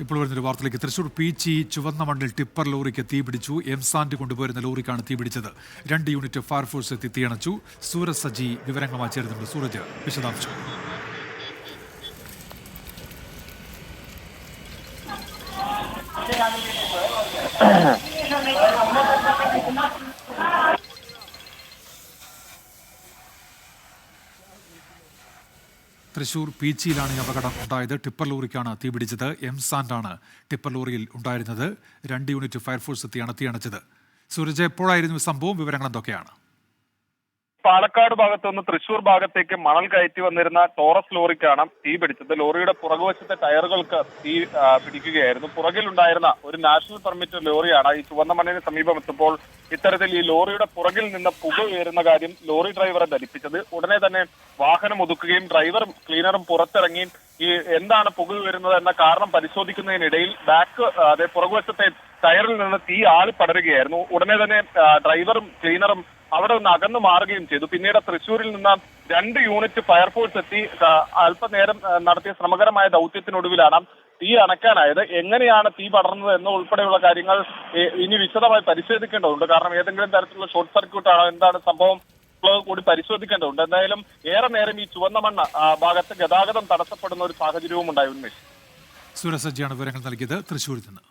ഇപ്പോൾ വരുന്നൊരു വാർത്തയിലേക്ക്. തൃശൂർ പീച്ചി ചുവന്ന മണ്ണിൽ ടിപ്പർ ലോറിക്ക് തീപിടിച്ചു. എംസാൻഡ് കൊണ്ടുപോയിരുന്ന ലോറിക്കാണ് തീപിടിച്ചത്. 2 യൂണിറ്റ് ഫയർഫോഴ്സ് എത്തി തീയണച്ചു. സൂരജ് സജി വിവരങ്ങളുമായി ചേരുന്നുണ്ട്. സൂരജ്, വിശദാംശം. തൃശൂർ പീച്ചിയിലാണ് ഈ അപകടം ഉണ്ടായത്. ടിപ്പർ ലോറിക്കാണ് തീപിടിച്ചത്. എംസാൻഡാണ് ടിപ്പർ ലോറിയിൽ ഉണ്ടായിരുന്നത്. 2 യൂണിറ്റ് ഫയർഫോഴ്സ് എത്തിയാണ് തീയണച്ചത്. സൂരജ്, എപ്പോഴായിരുന്നു സംഭവം? വിവരങ്ങൾ എന്തൊക്കെയാണ്? പാലക്കാട് ഭാഗത്തു നിന്ന് തൃശൂർ ഭാഗത്തേക്ക് മണൽ കയറ്റി വന്നിരുന്ന ടോറസ് ലോറിക്കാണ് തീ പിടിച്ചത്. ലോറിയുടെ പുറകുവശത്തെ ടയറുകൾക്ക് തീ പിടിക്കുകയായിരുന്നു. പുറകിലുണ്ടായിരുന്ന ഒരു നാഷണൽ പെർമിറ്റ് ലോറിയാണ് ഈ ചുവന്ന മണ്ണിന് സമീപം എത്തുമ്പോൾ ഇത്തരത്തിൽ ഈ ലോറിയുടെ പുറകിൽ നിന്ന് പുക ഉയരുന്ന കാര്യം ലോറി ഡ്രൈവറെ ധരിപ്പിച്ചത്. ഉടനെ തന്നെ വാഹനം ഒതുക്കുകയും ഡ്രൈവറും ക്ലീനറും പുറത്തിറങ്ങി ഈ എന്താണ് പുക ഉയരുന്നത് എന്ന കാരണം പരിശോധിക്കുന്നതിനിടയിൽ പുറകുവശത്തെ ടയറിൽ നിന്ന് തീ ആളിപ്പടരുകയായിരുന്നു. ഉടനെ തന്നെ ഡ്രൈവറും ക്ലീനറും അവിടെ നിന്ന് അകന്നു മാറുകയും ചെയ്തു. പിന്നീട് തൃശ്ശൂരിൽ നിന്ന് 2 യൂണിറ്റ് ഫയർഫോഴ്സ് എത്തി അല്പനേരം നടത്തിയ ശ്രമകരമായ ദൗത്യത്തിനൊടുവിലാണ് തീ അണയ്ക്കാനായത്. എങ്ങനെയാണ് തീ പടർന്നത് എന്ന ഉൾപ്പെടെയുള്ള കാര്യങ്ങൾ ഇനി വിശദമായി പരിശോധിക്കേണ്ടതുണ്ട്. കാരണം ഏതെങ്കിലും തരത്തിലുള്ള ഷോർട്ട് സർക്യൂട്ടാണോ, എന്താണ് സംഭവം കൂടി പരിശോധിക്കേണ്ടതുണ്ട്. എന്തായാലും ഏറെ നേരം ഈ ചുവന്ന മണ്ണ് ഭാഗത്ത് ഗതാഗതം തടസ്സപ്പെടുന്ന ഒരു സാഹചര്യവും ഉണ്ടായി. സൂരജ് സജിയാണ് വിവരങ്ങൾ നൽകിയത് തൃശ്ശൂരിൽ നിന്ന്.